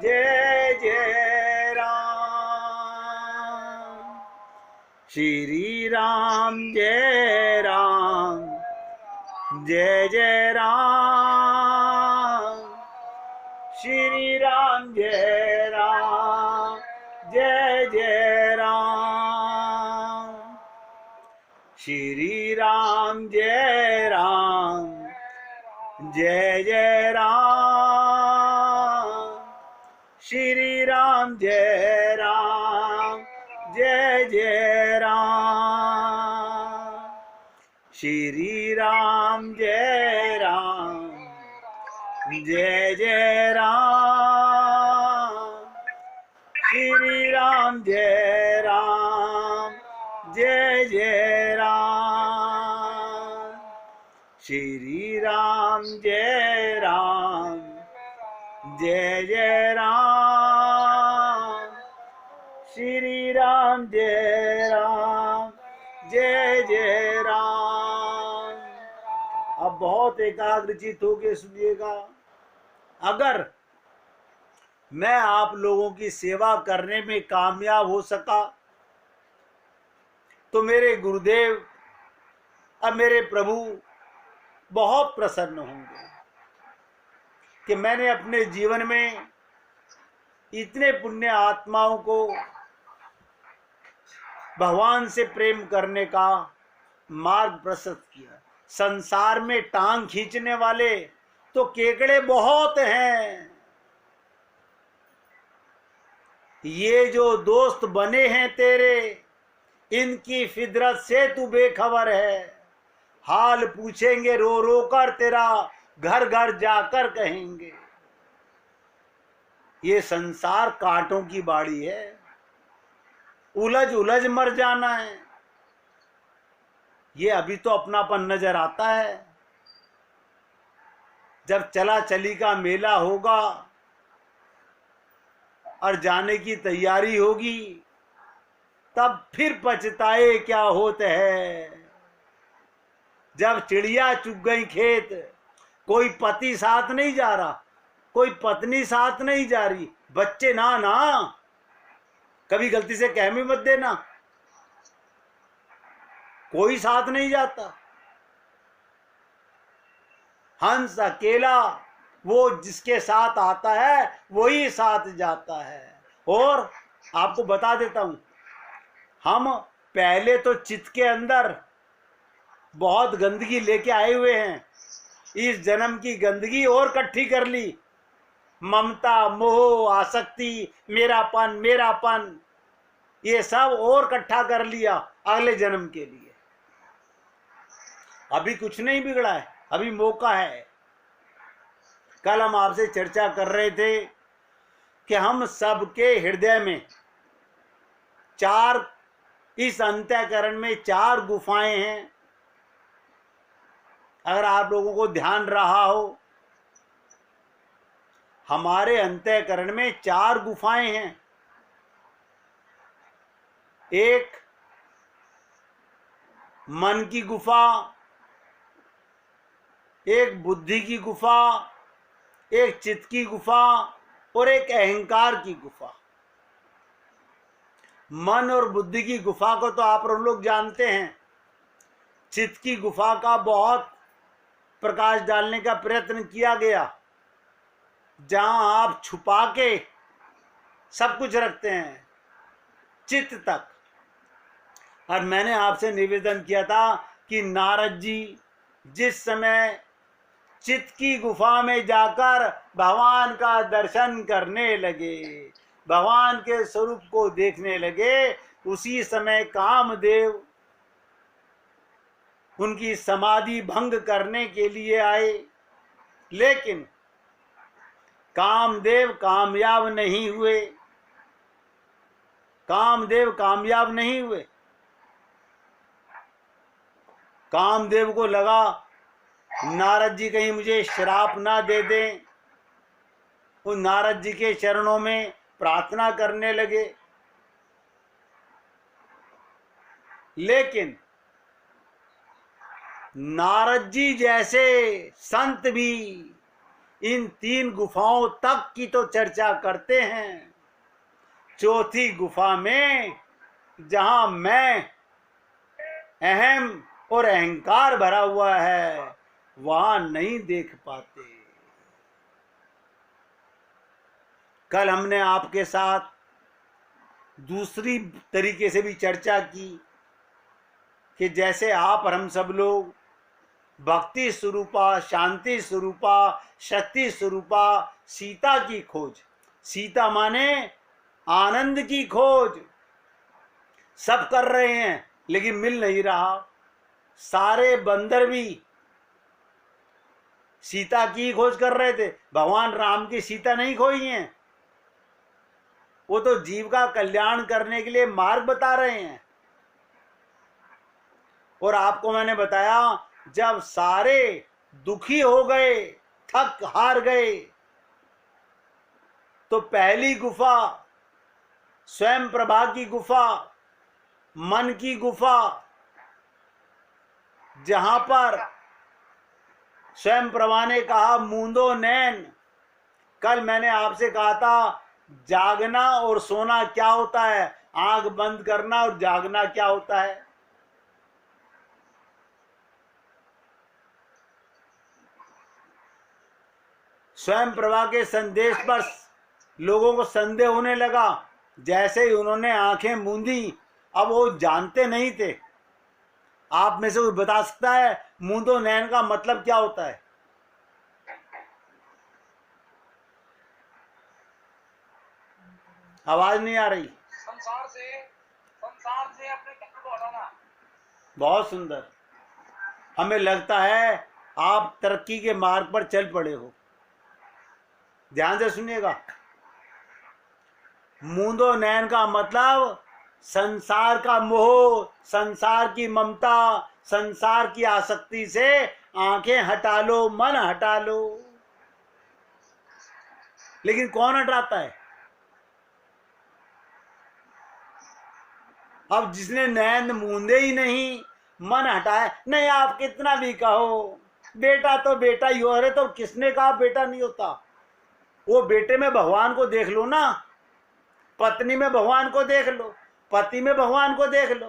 जय जय राम। श्री राम जय राम, जय जय राम। श्री राम जय राम, जय जय राम। श्री राम जय राम, जय जय राम। श्री राम जय राम, जय जय राम। श्री राम जय राम, जय जय राम। श्री राम जय राम, जय जय राम। श्री राम जय राम, जय जय राम। श्री राम जय राम, जय जय राम। अब बहुत एकाग्रचित होके सुनिएगा। अगर मैं आप लोगों की सेवा करने में कामयाब हो सका तो मेरे गुरुदेव अब मेरे प्रभु बहुत प्रसन्न होंगे कि मैंने अपने जीवन में इतने पुण्य आत्माओं को भगवान से प्रेम करने का मार्ग प्रशस्त किया। संसार में टांग खींचने वाले तो केकड़े बहुत हैं। ये जो दोस्त बने हैं तेरे, इनकी फितरत से तू बेखबर है। हाल पूछेंगे रो रो कर तेरा, घर घर जाकर कहेंगे। ये संसार कांटों की बाड़ी है, उलझ उलझ मर जाना है। ये अभी तो अपनापन नजर आता है। जब चला चली का मेला होगा और जाने की तैयारी होगी, तब फिर पछताए क्या होता है। जब चिड़िया चुग गई खेत, कोई पति साथ नहीं जा रहा, कोई पत्नी साथ नहीं जा रही, बच्चे ना ना कभी गलती से कह भी मत देना, कोई साथ नहीं जाता। हंस अकेला, वो जिसके साथ आता है वही साथ जाता है। और आपको बता देता हूं, हम पहले तो चित्त के अंदर बहुत गंदगी लेके आए हुए हैं। इस जन्म की गंदगी और इकट्ठी कर ली। ममता, मोह, आसक्ति, मेरापन मेरापन, ये सब और इकट्ठा कर लिया अगले जन्म के लिए। अभी कुछ नहीं बिगड़ा है, अभी मौका है। कल हम आपसे चर्चा कर रहे थे कि हम सबके हृदय में चार, इस अंतःकरण में 4 गुफाएं हैं। अगर आप लोगों को ध्यान रहा हो, हमारे अंतःकरण में 4 गुफाएं हैं। एक मन की गुफा, एक बुद्धि की गुफा, एक चित्त की गुफा और एक अहंकार की गुफा। मन और बुद्धि की गुफा को तो आप लोग जानते हैं। चित्त की गुफा का बहुत प्रकाश डालने का प्रयत्न किया गया, जहां आप छुपा के सब कुछ रखते हैं, चित्त तक। और मैंने आपसे निवेदन किया था कि नारद जी जिस समय चित्त की गुफा में जाकर भगवान का दर्शन करने लगे, भगवान के स्वरूप को देखने लगे, उसी समय कामदेव उनकी समाधि भंग करने के लिए आए। लेकिन कामदेव कामयाब नहीं हुए। कामदेव कामयाब नहीं हुए। कामदेव को लगा नारद जी कहीं मुझे श्राप ना दे दें। उन नारद जी के चरणों में प्रार्थना करने लगे। लेकिन नारद जी जैसे संत भी इन 3 गुफाओं तक की तो चर्चा करते हैं। चौथी गुफा में जहां मैं, अहम और अहंकार भरा हुआ है, वहां नहीं देख पाते। कल हमने आपके साथ दूसरी तरीके से भी चर्चा की कि जैसे आप और हम सब लोग भक्ति स्वरूपा, शांति स्वरूपा, शक्ति स्वरूपा सीता की खोज, सीता माने आनंद की खोज सब कर रहे हैं, लेकिन मिल नहीं रहा। सारे बंदर भी सीता की खोज कर रहे थे, भगवान राम की सीता नहीं खोई हैं। वो तो जीव का कल्याण करने के लिए मार्ग बता रहे हैं। और आपको मैंने बताया, जब सारे दुखी हो गए, थक हार गए, तो पहली गुफा स्वयं प्रभा की गुफा, मन की गुफा, जहां पर स्वयं प्रभा ने कहा मूंदो नैन। कल मैंने आपसे कहा था जागना और सोना क्या होता है, आंख बंद करना और जागना क्या होता है। स्वयं प्रभा के संदेश पर लोगों को संदेह होने लगा। जैसे ही उन्होंने आंखें मूंदी, अब वो जानते नहीं थे। आप में से कोई बता सकता है मूंदो नैन का मतलब क्या होता है? आवाज नहीं आ रही। संसार से अपने घर को हटाना। बहुत सुंदर। हमें लगता है आप तरक्की के मार्ग पर चल पड़े हो। ध्यान से सुनिएगा। मूंदो नैन का मतलब संसार का मोह, संसार की ममता, संसार की आसक्ति से आंखें हटा लो, मन हटा लो। लेकिन कौन हटाता है? अब जिसने नैन मूंदे ही नहीं, मन हटाए नहीं, आप कितना भी कहो बेटा तो बेटा ही हो। अरे तो किसने कहा बेटा नहीं होता? वो बेटे में भगवान को देख लो ना, पत्नी में भगवान को देख लो, पति में भगवान को देख लो।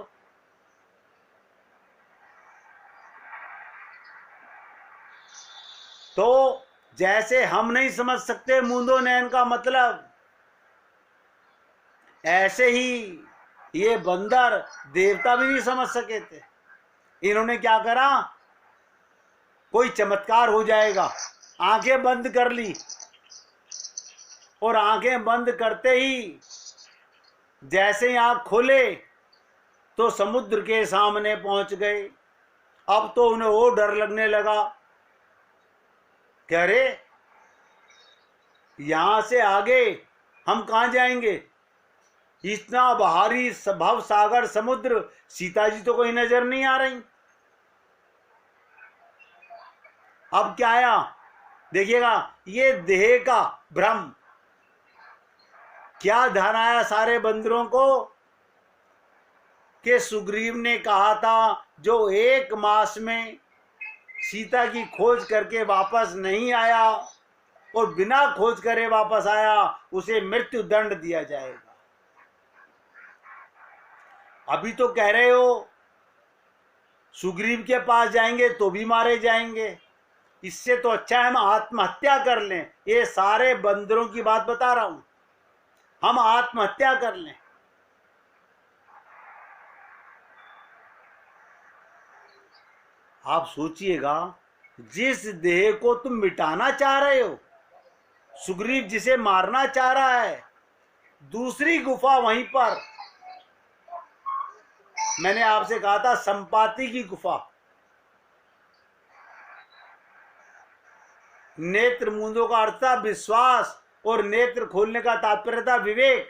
तो जैसे हम नहीं समझ सकते मूंदो नैन का मतलब, ऐसे ही ये बंदर देवता भी नहीं समझ सके थे। इन्होंने क्या करा, कोई चमत्कार हो जाएगा, आंखें बंद कर ली। और आंखें बंद करते ही जैसे ही आंख खोले तो समुद्र के सामने पहुंच गए। अब तो उन्हें और डर लगने लगा। कह रहे यहां से आगे हम कहां जाएंगे? इतना भारी भव सागर समुद्र, सीता जी तो कोई नजर नहीं आ रही। अब क्या आया देखिएगा, ये देह का भ्रम। क्या ध्यान आया सारे बंदरों को कि सुग्रीव ने कहा था जो 1 मास में सीता की खोज करके वापस नहीं आया और बिना खोज करे वापस आया, उसे मृत्यु दंड दिया जाएगा। अभी तो कह रहे हो सुग्रीव के पास जाएंगे तो भी मारे जाएंगे, इससे तो अच्छा है हम आत्महत्या कर लें। ये सारे बंदरों की बात बता रहा हूं, हम आत्महत्या कर लें। आप सोचिएगा, जिस देह को तुम मिटाना चाह रहे हो, सुग्रीव जिसे मारना चाह रहा है, दूसरी गुफा वहीं पर मैंने आपसे कहा था संपाति की गुफा। नेत्र मूंदों का अर्थ था विश्वास, और नेत्र खोलने का तात्पर्य था विवेक।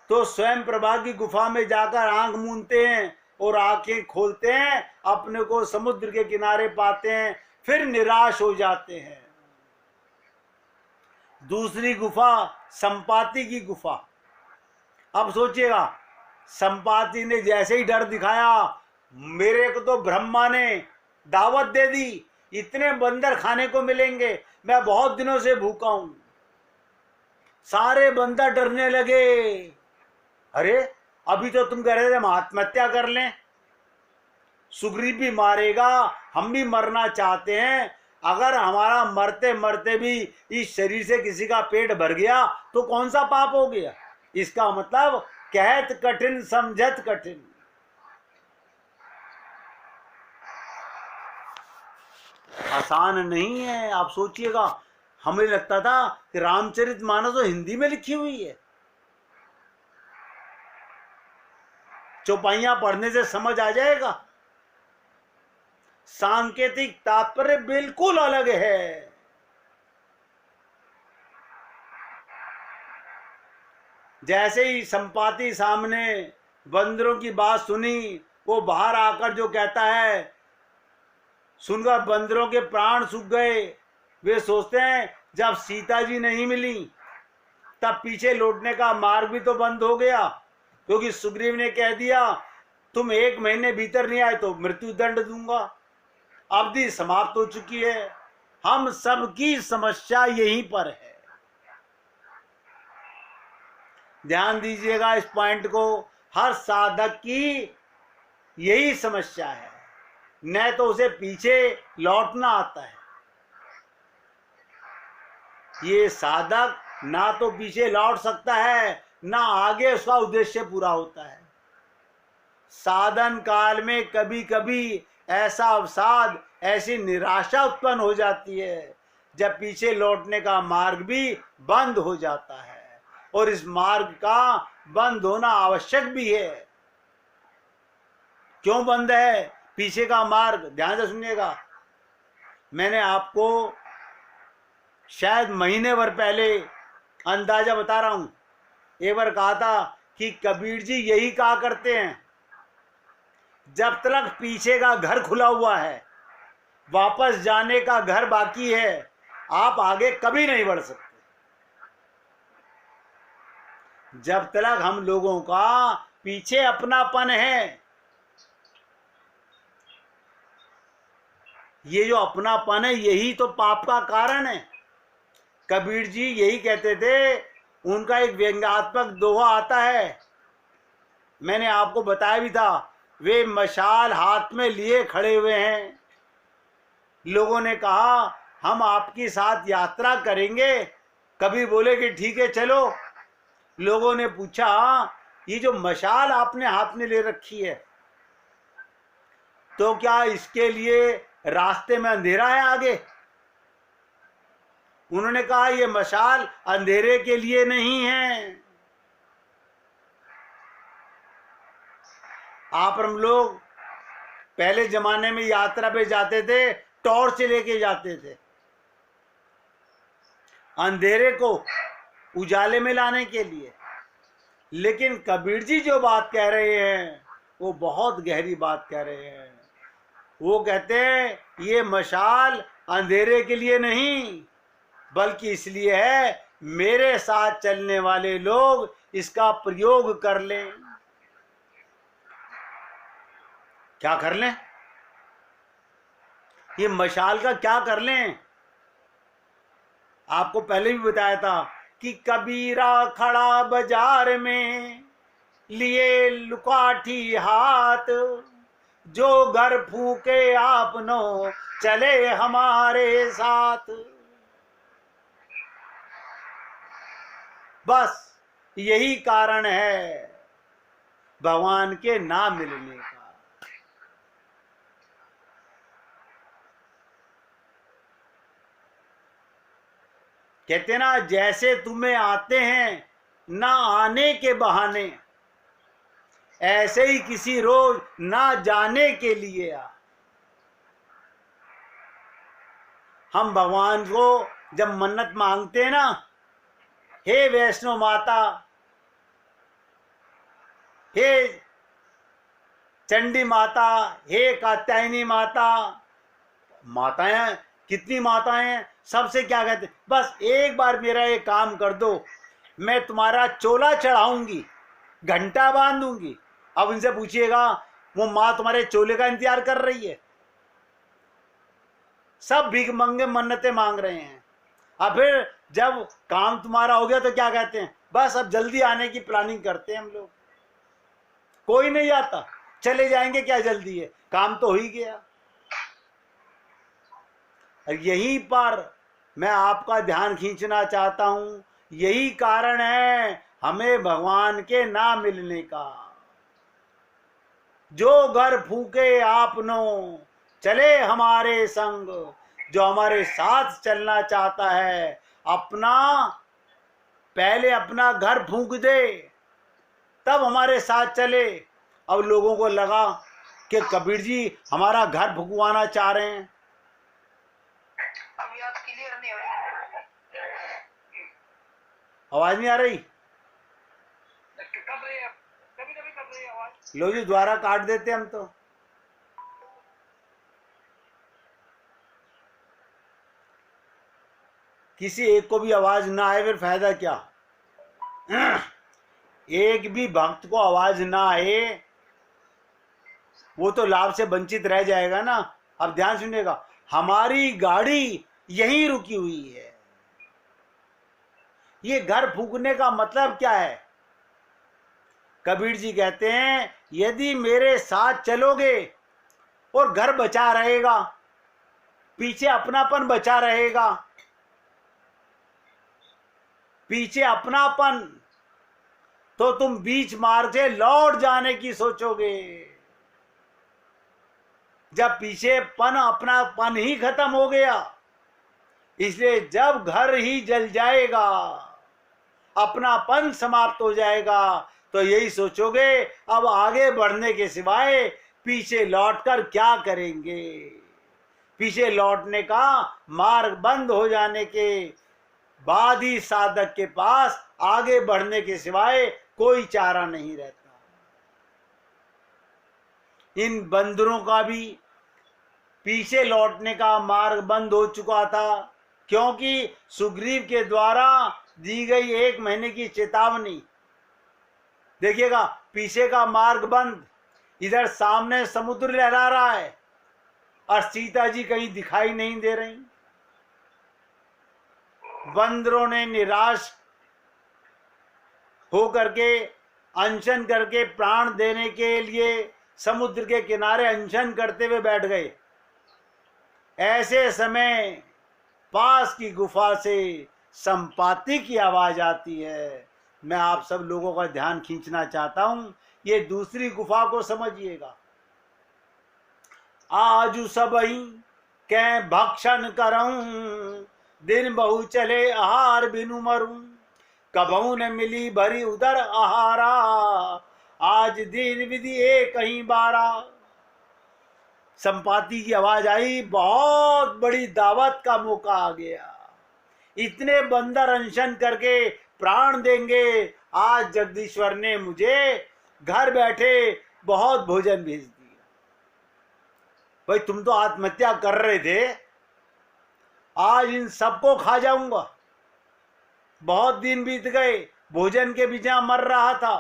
तो स्वयं प्रभा की गुफा में जाकर आंख मूंदते हैं और आंखें खोलते हैं, अपने को समुद्र के किनारे पाते हैं, फिर निराश हो जाते हैं। दूसरी गुफा संपाति की गुफा। अब सोचिएगा, संपाति ने जैसे ही डर दिखाया, मेरे को तो ब्रह्मा ने दावत दे दी, इतने बंदर खाने को मिलेंगे, मैं बहुत दिनों से भूखा हूं। सारे बंदर डरने लगे। अरे अभी तो तुम कह रहे थे हम आत्महत्या कर लें, सुग्रीव भी मारेगा, हम भी मरना चाहते हैं। अगर हमारा मरते मरते भी इस शरीर से किसी का पेट भर गया तो कौन सा पाप हो गया? इसका मतलब कहत कठिन समझत कठिन। आसान नहीं है। आप सोचिएगा, हमें लगता था कि रामचरितमानस तो हिंदी में लिखी हुई है, चौपाइयां पढ़ने से समझ आ जाएगा। सांकेतिक तात्पर्य बिल्कुल अलग है। जैसे ही संपाति सामने बंदरों की बात सुनी, वो बाहर आकर जो कहता है, सुनकर बंदरों के प्राण सूख गए। वे सोचते हैं जब सीता जी नहीं मिली तब पीछे लौटने का मार्ग भी तो बंद हो गया, क्योंकि सुग्रीव ने कह दिया तुम 1 महीने भीतर नहीं आए तो मृत्यु दंड दूंगा। अवधि समाप्त हो चुकी है। हम सबकी समस्या यहीं पर है। ध्यान दीजिएगा इस पॉइंट को। हर साधक की यही समस्या है, न तो उसे पीछे लौटना आता है। ये साधक ना तो पीछे लौट सकता है, ना आगे उसका उद्देश्य पूरा होता है। साधन काल में कभी कभी ऐसा अवसाद, ऐसी निराशा उत्पन्न हो जाती है जब पीछे लौटने का मार्ग भी बंद हो जाता है, और इस मार्ग का बंद होना आवश्यक भी है। क्यों बंद है पीछे का मार्ग? ध्यान से सुनिएगा। मैंने आपको शायद महीने भर पहले अंदाजा बता रहा हूं, एक बार कहा था कि कबीर जी यही कहा करते हैं, जब तक पीछे का घर खुला हुआ है, वापस जाने का घर बाकी है, आप आगे कभी नहीं बढ़ सकते। जब तक हम लोगों का पीछे अपनापन है, ये जो अपनापन है यही तो पाप का कारण है। कबीर जी यही कहते थे। उनका एक व्यंग्यात्मक दोहा आता है, मैंने आपको बताया भी था। वे मशाल हाथ में लिए खड़े हुए हैं। लोगों ने कहा हम आपके साथ यात्रा करेंगे। कबीर बोले कि ठीक है चलो। लोगों ने पूछा ये जो मशाल आपने हाथ में ले रखी है, तो क्या इसके लिए रास्ते में अंधेरा है आगे? उन्होंने कहा ये मशाल अंधेरे के लिए नहीं है। आप हम लोग पहले जमाने में यात्रा पे जाते थे, टॉर्च लेके जाते थे, अंधेरे को उजाले में लाने के लिए। लेकिन कबीर जी जो बात कह रहे हैं वो बहुत गहरी बात कह रहे हैं। वो कहते हैं ये मशाल अंधेरे के लिए नहीं, बल्कि इसलिए है मेरे साथ चलने वाले लोग इसका प्रयोग कर लें। क्या कर लें? ये मशाल का क्या कर लें? आपको पहले भी बताया था कि कबीरा खड़ा बाजार में लिए लुकाठी हाथ, जो घर फूके आपनो चले हमारे साथ। बस यही कारण है भगवान के ना मिलने का। कहते ना, जैसे तुम्हें आते हैं ना आने के बहाने, ऐसे ही किसी रोज ना जाने के लिए आ। हम भगवान को जब मन्नत मांगते हैं ना, हे वैष्णो माता, हे चंडी माता, हे कात्यायनी माता, माताएं कितनी माताएं हैं, सबसे क्या कहते, बस एक बार मेरा ये काम कर दो, मैं तुम्हारा चोला चढ़ाऊंगी, घंटा बांधूंगी। अब उनसे पूछिएगा वो माँ तुम्हारे चोले का इंतजार कर रही है? सब भीख मंगे मन्नतें मांग रहे हैं। अब फिर जब काम तुम्हारा हो गया तो क्या कहते हैं, बस अब जल्दी आने की प्लानिंग करते हैं हम लोग। कोई नहीं आता, चले जाएंगे, क्या जल्दी है, काम तो हो ही गया। यहीं पर मैं आपका ध्यान खींचना चाहता हूं, यही कारण है हमें भगवान के ना मिलने का। जो घर फूके आपनो चले हमारे संग, जो हमारे साथ चलना चाहता है अपना पहले अपना घर फूक दे तब हमारे साथ चले। अब लोगों को लगा कि कबीर जी हमारा घर फुकवाना चाह रहे हैं। अभी आप क्लियर नहीं हो रही। आवाज नहीं आ रही? कर रही है, कभी कभी कर रही है आवाज। लो जी, द्वारा काट देते हम तो। किसी एक को भी आवाज ना आए फिर फायदा क्या? एक भी भक्त को आवाज ना आए वो तो लाभ से वंचित रह जाएगा ना। अब ध्यान सुनिएगा, हमारी गाड़ी यहीं रुकी हुई है। ये घर फूकने का मतलब क्या है? कबीर जी कहते हैं यदि मेरे साथ चलोगे और घर बचा रहेगा, पीछे अपनापन बचा रहेगा, पीछे अपनापन, तो तुम बीच मार्ग से लौट जाने की सोचोगे। जब पीछे पन अपनापन ही खत्म हो गया, इसलिए जब घर ही जल जाएगा, अपनापन समाप्त हो जाएगा, तो यही सोचोगे अब आगे बढ़ने के सिवाय पीछे लौटकर क्या करेंगे। पीछे लौटने का मार्ग बंद हो जाने के बाद ही साधक के पास आगे बढ़ने के सिवाय कोई चारा नहीं रहता। इन बंदरों का भी पीछे लौटने का मार्ग बंद हो चुका था, क्योंकि सुग्रीव के द्वारा दी गई 1 महीने की चेतावनी। देखिएगा, पीछे का मार्ग बंद, इधर सामने समुद्र लहरा रहा है और सीता जी कहीं दिखाई नहीं दे रही। बंदरों ने निराश हो करके अनशन करके प्राण देने के लिए समुद्र के किनारे अनशन करते हुए बैठ गए। ऐसे समय पास की गुफा से संपाति की आवाज आती है। मैं आप सब लोगों का ध्यान खींचना चाहता हूं, ये दूसरी गुफा को समझिएगा। आजु सबही कै भक्षण करऊं, दिन बहु चले आहार बिनु मरूं, कबहू न मिली भरी उदर आहारा, आज दिन विधि एक ही बारा। संपाति की आवाज आई, बहुत बड़ी दावत का मौका आ गया, इतने बंदर अनशन करके प्राण देंगे। आज जगदीश्वर ने मुझे घर बैठे बहुत भोजन भेज दिया। भाई तुम तो आत्महत्या कर रहे थे, आज इन सबको खा जाऊंगा। बहुत दिन बीत गए, भोजन के बिना मर रहा था,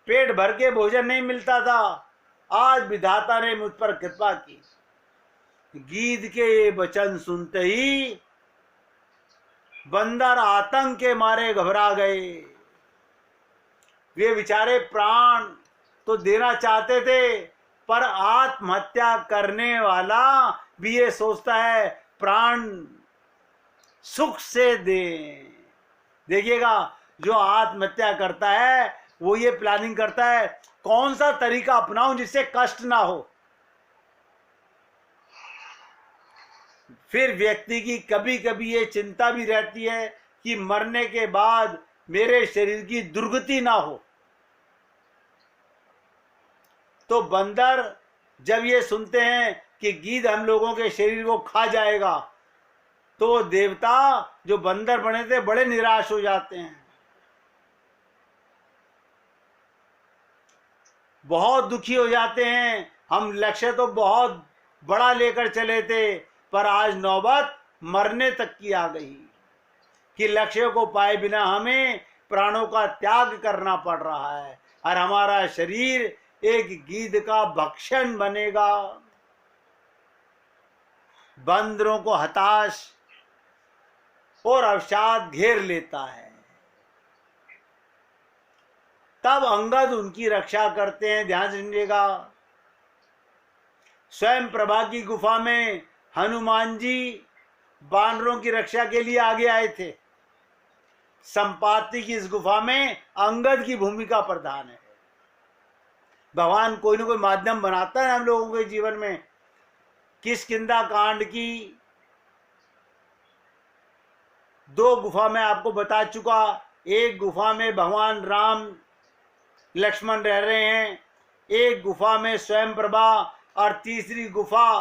पेट भर के भोजन नहीं मिलता था, आज विधाता ने मुझ पर कृपा की। गीध के ये वचन सुनते ही बंदर आतंक के मारे घबरा गए। वे बेचारे प्राण तो देना चाहते थे, पर आत्महत्या करने वाला भी ये सोचता है प्राण सुख से दे। देखिएगा, जो आत्महत्या करता है वो ये प्लानिंग करता है कौन सा तरीका अपनाऊं जिससे कष्ट ना हो। फिर व्यक्ति की कभी कभी ये चिंता भी रहती है कि मरने के बाद मेरे शरीर की दुर्गति ना हो। तो बंदर जब ये सुनते हैं कि गीध हम लोगों के शरीर को खा जाएगा, तो वो देवता जो बंदर बने थे बड़े निराश हो जाते हैं, बहुत दुखी हो जाते हैं। हम लक्ष्य तो बहुत बड़ा लेकर चले थे, पर आज नौबत मरने तक की आ गई कि लक्ष्य को पाए बिना हमें प्राणों का त्याग करना पड़ रहा है और हमारा शरीर एक गीध का भक्षण बनेगा। बंदरों को हताश और अवसाद घेर लेता है। तब अंगद उनकी रक्षा करते हैं। ध्यान सुनिएगा, स्वयं प्रभा की गुफा में हनुमान जी बानरों की रक्षा के लिए आगे आए थे। संपाति की इस गुफा में अंगद की भूमिका प्रधान है। भगवान कोई ना कोई माध्यम बनाता है हम लोगों के जीवन में। किष्किंधा कांड की 2 गुफा में आपको बता चुका। एक गुफा में भगवान राम लक्ष्मण रह रहे हैं, एक गुफा में स्वयं प्रभा, और तीसरी गुफा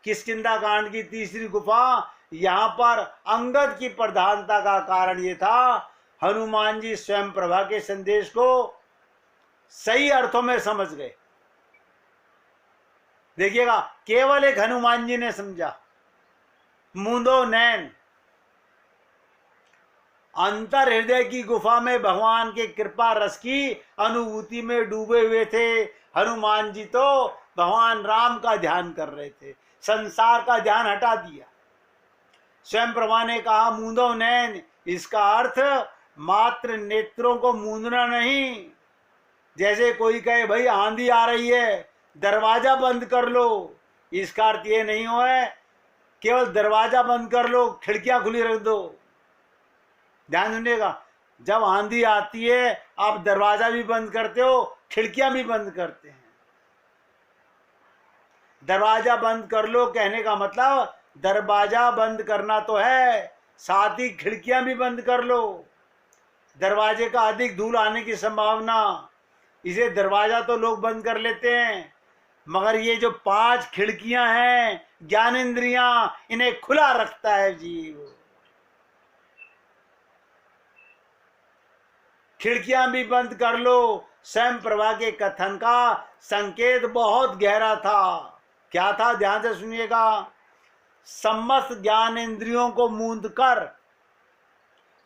किष्किंधा कांड की तीसरी गुफा, यहाँ पर अंगद की प्रधानता का कारण ये था, हनुमान जी स्वयं प्रभा के संदेश को सही अर्थों में समझ गए। देखिएगा, केवल एक हनुमान जी ने समझा, मूंदो नैन। अंतर हृदय की गुफा में भगवान के कृपा रस की अनुभूति में डूबे हुए थे। हनुमान जी तो भगवान राम का ध्यान कर रहे थे, संसार का ध्यान हटा दिया। स्वयं प्रभा ने कहा मूंदो नैन, इसका अर्थ मात्र नेत्रों को मूंदना नहीं। जैसे कोई कहे भाई आंधी आ रही है, दरवाजा बंद कर लो, इसका अर्थ ये नहीं हो है केवल दरवाजा बंद कर लो, खिड़कियां खुली रख दो। ध्यान सुनिएगा, जब आंधी आती है आप दरवाजा भी बंद करते हो, खिड़कियां भी बंद करते हैं। दरवाजा बंद कर लो कहने का मतलब दरवाजा बंद करना तो है, साथ ही खिड़कियां भी बंद कर लो। दरवाजे का अधिक धूल आने की संभावना, इसे दरवाजा तो लोग बंद कर लेते हैं, मगर ये जो 5 खिड़कियां हैं ज्ञानेंद्रियां, इन्हें खुला रखता है जीव। खिड़कियां भी बंद कर लो। स्वयं प्रभा के कथन का संकेत बहुत गहरा था। क्या था? ध्यान से सुनिएगा। समस्त ज्ञानेंद्रियों को मूंद कर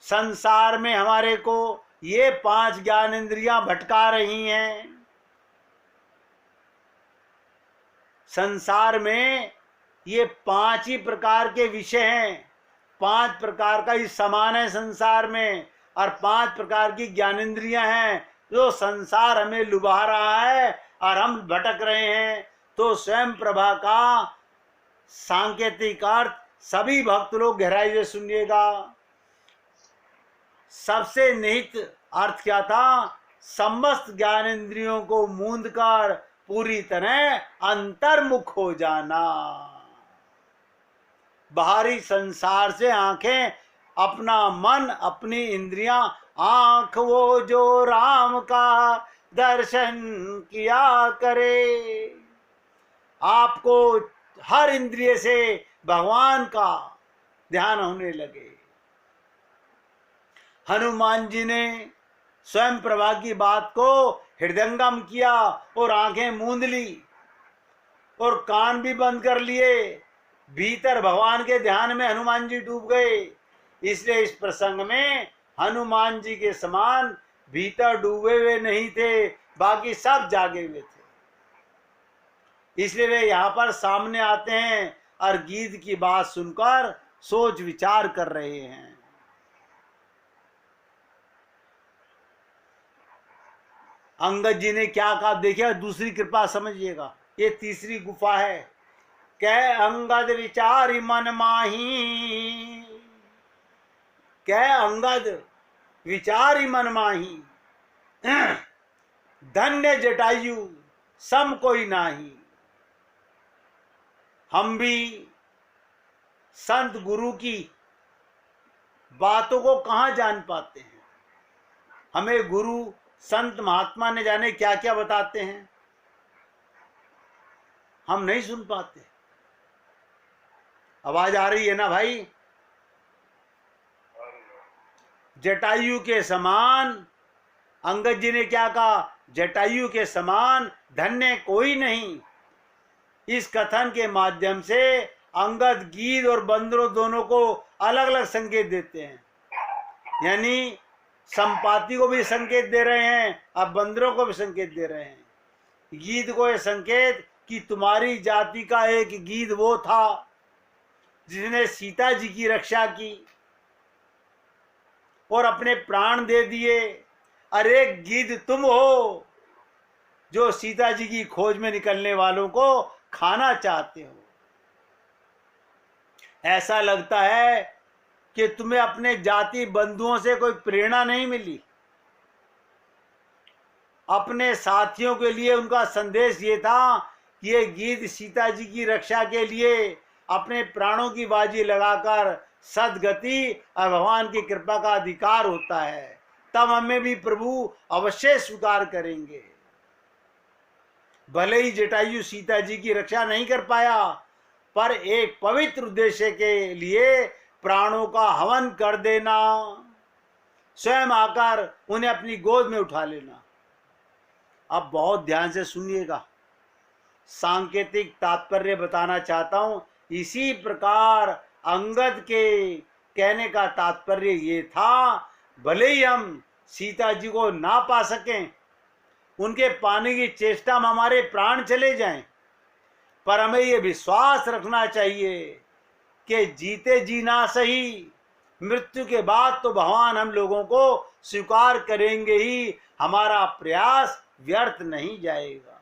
संसार में हमारे को ये 5 ज्ञानेंद्रियां भटका रही हैं। संसार में ये 5 ही प्रकार के विषय हैं, 5 प्रकार का ही समान है संसार में, और 5 प्रकार की ज्ञानेंद्रियां हैं जो संसार हमें लुभा रहा है और हम भटक रहे हैं। तो स्वयं प्रभा का सांकेतिक अर्थ सभी भक्त लोग गहराई से सुनिएगा। सबसे निहित अर्थ क्या था? समस्त ज्ञानेंद्रियों को मूंद कर पूरी तरह अंतर्मुख हो जाना। बाहरी संसार से आंखें, अपना मन, अपनी इंद्रियां, आंख वो जो राम का दर्शन किया करे। आपको हर इंद्रिय से भगवान का ध्यान होने लगे। हनुमान जी ने स्वयं प्रभा की बात को हृदयंगम किया और आंखें मूंद ली और कान भी बंद कर लिए। भीतर भगवान के ध्यान में हनुमान जी डूब गए। इसलिए इस प्रसंग में हनुमान जी के समान भीतर डूबे हुए नहीं थे, बाकी सब जागे हुए थे। इसलिए वे यहाँ पर सामने आते हैं और गीत की बात सुनकर सोच विचार कर रहे हैं। अंगद जी ने क्या कहा देखिए, दूसरी कृपा समझिएगा। ये तीसरी गुफा है। कह अंगद विचारी मन माही, कह अंगद विचारी मन माही, धन्य जटायु सम कोई नाही। हम भी संत गुरु की बातों को कहाँ जान पाते हैं? हमें गुरु संत महात्मा ने जाने क्या क्या बताते हैं, हम नहीं सुन पाते। आवाज आ रही है ना भाई? जटायु के समान, अंगद जी ने क्या कहा? जटायु के समान धन्य कोई नहीं। इस कथन के माध्यम से अंगद गीध और बंदरों दोनों को अलग अलग संकेत देते हैं। यानी संपाति को भी संकेत दे रहे हैं, अब बंदरों को भी संकेत दे रहे हैं। गीध को यह संकेत कि तुम्हारी जाति का एक गीध वो था जिसने सीता जी की रक्षा की और अपने प्राण दे दिए। अरे गिद्ध तुम हो जो सीता जी की खोज में निकलने वालों को खाना चाहते हो। ऐसा लगता है कि तुम्हें अपने जाति बंधुओं से कोई प्रेरणा नहीं मिली। अपने साथियों के लिए उनका संदेश ये था कि ये गिद्ध सीता जी की रक्षा के लिए अपने प्राणों की बाजी लगाकर सदगति और भगवान की कृपा का अधिकार होता है, तब हमें भी प्रभु अवश्य स्वीकार करेंगे। भले ही जटायु सीता जी की रक्षा नहीं कर पाया, पर एक पवित्र उद्देश्य के लिए प्राणों का हवन कर देना, स्वयं आकर उन्हें अपनी गोद में उठा लेना। अब बहुत ध्यान से सुनिएगा, सांकेतिक तात्पर्य बताना चाहता हूं। इसी प्रकार अंगद के कहने का तात्पर्य ये था, भले ही हम सीता जी को ना पा सकें, उनके पाने की चेष्टा में हमारे प्राण चले जाएं, पर हमें ये विश्वास रखना चाहिए कि जीते जी ना सही, मृत्यु के बाद तो भगवान हम लोगों को स्वीकार करेंगे ही, हमारा प्रयास व्यर्थ नहीं जाएगा।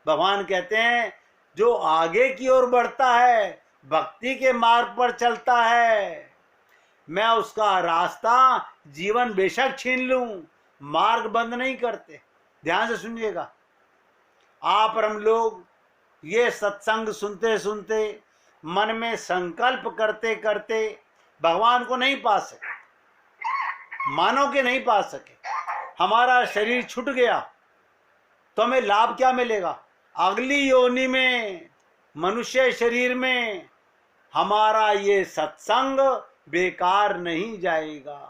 भगवान कहते हैं जो आगे की ओर बढ़ता है, भक्ति के मार्ग पर चलता है, मैं उसका रास्ता जीवन बेशक छीन लूं, मार्ग बंद नहीं करते। ध्यान से सुनिएगा। आप और हम लोग ये सत्संग सुनते सुनते, मन में संकल्प करते करते भगवान को नहीं पा सके, मानो के नहीं पा सके, हमारा शरीर छूट गया, तो हमें लाभ क्या मिलेगा? अगली योनि में, मनुष्य शरीर में हमारा ये सत्संग बेकार नहीं जाएगा।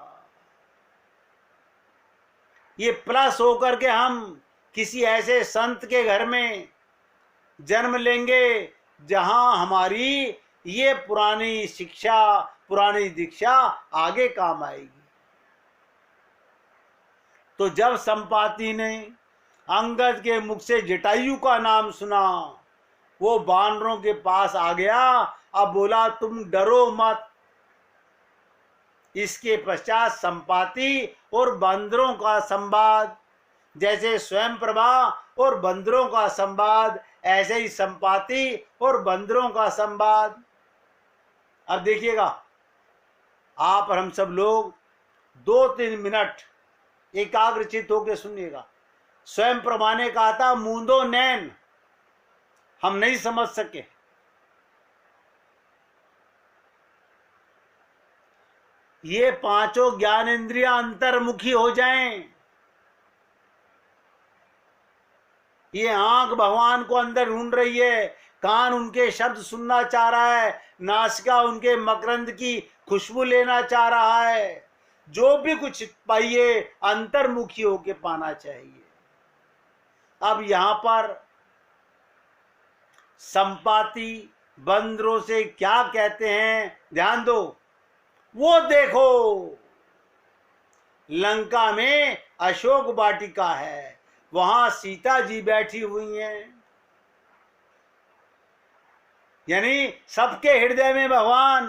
ये प्लस होकर के हम किसी ऐसे संत के घर में जन्म लेंगे जहां हमारी ये पुरानी शिक्षा, पुरानी दीक्षा आगे काम आएगी। तो जब संपाति ने अंगद के मुख से जटायु का नाम सुना, वो बानरों के पास आ गया। अब बोला तुम डरो मत। इसके पश्चात संपाति और बंदरों का संवाद, जैसे स्वयं प्रभा और बंदरों का संवाद, ऐसे ही संपाति और बंदरों का संवाद। अब देखिएगा, आप और हम सब लोग 2-3 मिनट एकाग्रचित होकर सुनिएगा। स्वयं प्रभा ने कहा था मूंदो नैन, हम नहीं समझ सके। ये पांचों ज्ञान इंद्रियां अंतर्मुखी हो जाएं। ये आंख भगवान को अंदर ढूंढ रही है, कान उनके शब्द सुनना चाह रहा है, नासिका उनके मकरंद की खुशबू लेना चाह रहा है। जो भी कुछ पाइए अंतर्मुखी होके पाना चाहिए। अब यहां पर संपाति बंदरों से क्या कहते हैं, ध्यान दो। वो देखो लंका में अशोक वाटिका है, वहां सीता जी बैठी हुई हैं। यानी सबके हृदय में भगवान।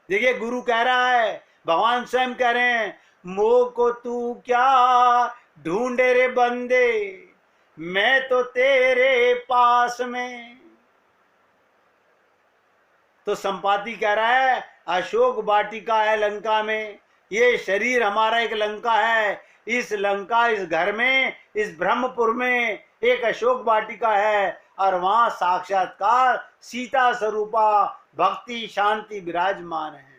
देखिए गुरु कह रहा है, भगवान स्वयं कह रहे हैं, मोह को तू क्या ढूंढे रे बंदे, मैं तो तेरे पास में। तो संपाति कह रहा है अशोक वाटिका है लंका में, ये शरीर हमारा एक लंका है। इस लंका, इस घर में, इस ब्रह्मपुर में एक अशोक वाटिका है, और वहां साक्षात्कार सीता स्वरूपा भक्ति शांति विराजमान है।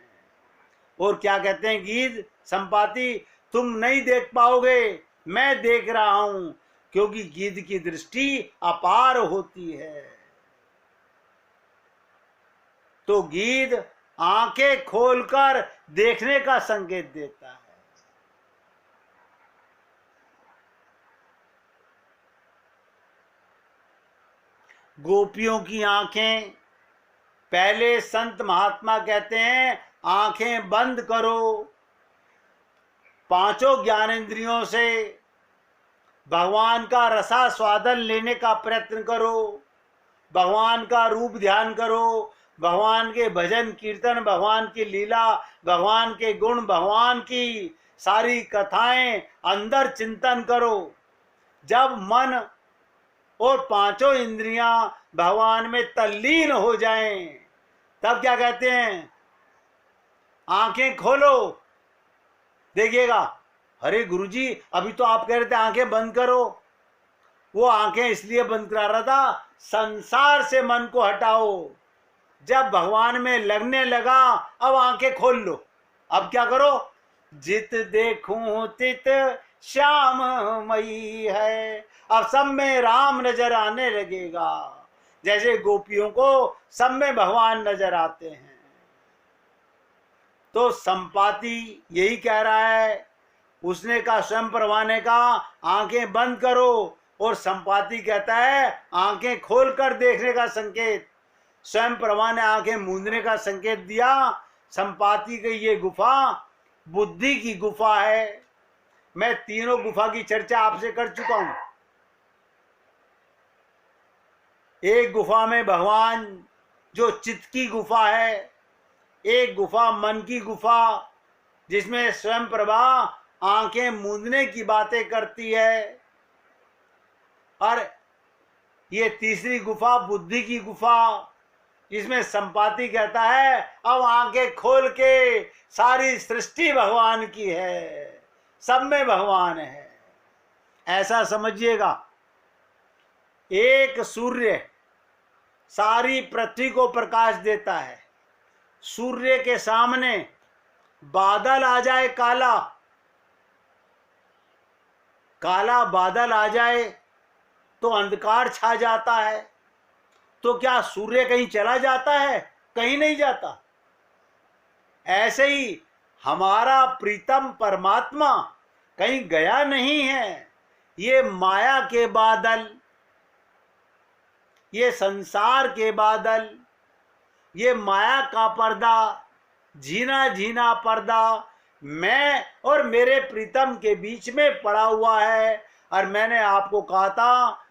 और क्या कहते हैं गीत संपाति, तुम नहीं देख पाओगे, मैं देख रहा हूं, क्योंकि गिद्ध की दृष्टि अपार होती है। तो गिद्ध आंखें खोलकर देखने का संकेत देता है। गोपियों की आंखें, पहले संत महात्मा कहते हैं आंखें बंद करो, पांचों ज्ञानेंद्रियों से भगवान का रसास्वादन लेने का प्रयत्न करो, भगवान का रूप ध्यान करो, भगवान के भजन कीर्तन, भगवान की लीला, भगवान के गुण, भगवान की सारी कथाएं अंदर चिंतन करो। जब मन और पांचों इंद्रियां भगवान में तल्लीन हो जाएं, तब क्या कहते हैं? आंखें खोलो। देखिएगा, अरे गुरुजी अभी तो आप कह रहे थे आंखें बंद करो। वो आंखें इसलिए बंद करा रहा था, संसार से मन को हटाओ। जब भगवान में लगने लगा, अब आंखें खोल लो। अब क्या करो? जित देखूं तित श्याम मई है। अब सब में राम नजर आने लगेगा, जैसे गोपियों को सब में भगवान नजर आते हैं। तो संपाति यही कह रहा है। उसने कहा, स्वयं प्रभा ने कहा आंखें बंद करो, और संपाति कहता है आंखें खोलकर देखने का संकेत। स्वयं प्रभा ने आंखें मूंदने का संकेत दिया। संपाति की ये गुफा बुद्धि की गुफा है। मैं तीनों गुफा की चर्चा आपसे कर चुका हूं। एक गुफा में भगवान जो चित्त की गुफा है, एक गुफा मन की गुफा जिसमें स्वयं प्रभा आंखें मूंदने की बातें करती है, और ये तीसरी गुफा बुद्धि की गुफा जिसमें संपाति कहता है अब आंखें खोल के सारी सृष्टि भगवान की है, सब में भगवान है। ऐसा समझिएगा, एक सूर्य सारी पृथ्वी को प्रकाश देता है। सूर्य के सामने बादल आ जाए, काला काला बादल आ जाए तो अंधकार छा जाता है। तो क्या सूर्य कहीं चला जाता है? कहीं नहीं जाता। ऐसे ही हमारा प्रीतम परमात्मा कहीं गया नहीं है। ये माया के बादल, ये संसार के बादल, ये माया का पर्दा, झीना झीना पर्दा मैं और मेरे प्रीतम के बीच में पड़ा हुआ है। और मैंने आपको कहा था,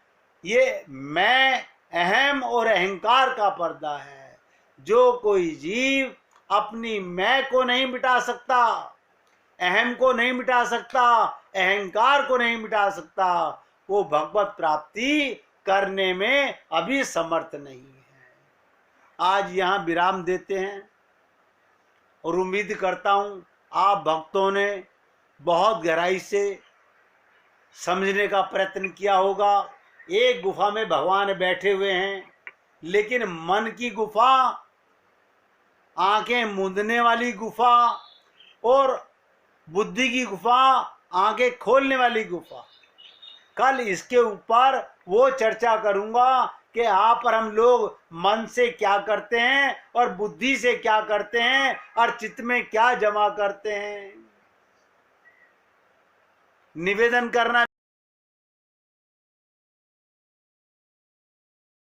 ये मैं, अहम और अहंकार का पर्दा है। जो कोई जीव अपनी मैं को नहीं मिटा सकता, अहम को नहीं मिटा सकता, अहंकार को नहीं मिटा सकता, वो भगवत प्राप्ति करने में अभी समर्थ नहीं है। आज यहाँ विराम देते हैं, और उम्मीद करता हूँ आप भक्तों ने बहुत गहराई से समझने का प्रयत्न किया होगा। एक गुफा में भगवान बैठे हुए हैं, लेकिन मन की गुफा, आंखें मूंदने वाली गुफा, और बुद्धि की गुफा, आंखें खोलने वाली गुफा, कल इसके ऊपर वो चर्चा करूंगा कि यहाँ पर हम लोग मन से क्या करते हैं और बुद्धि से क्या करते हैं और चित्त में क्या जमा करते हैं। निवेदन करना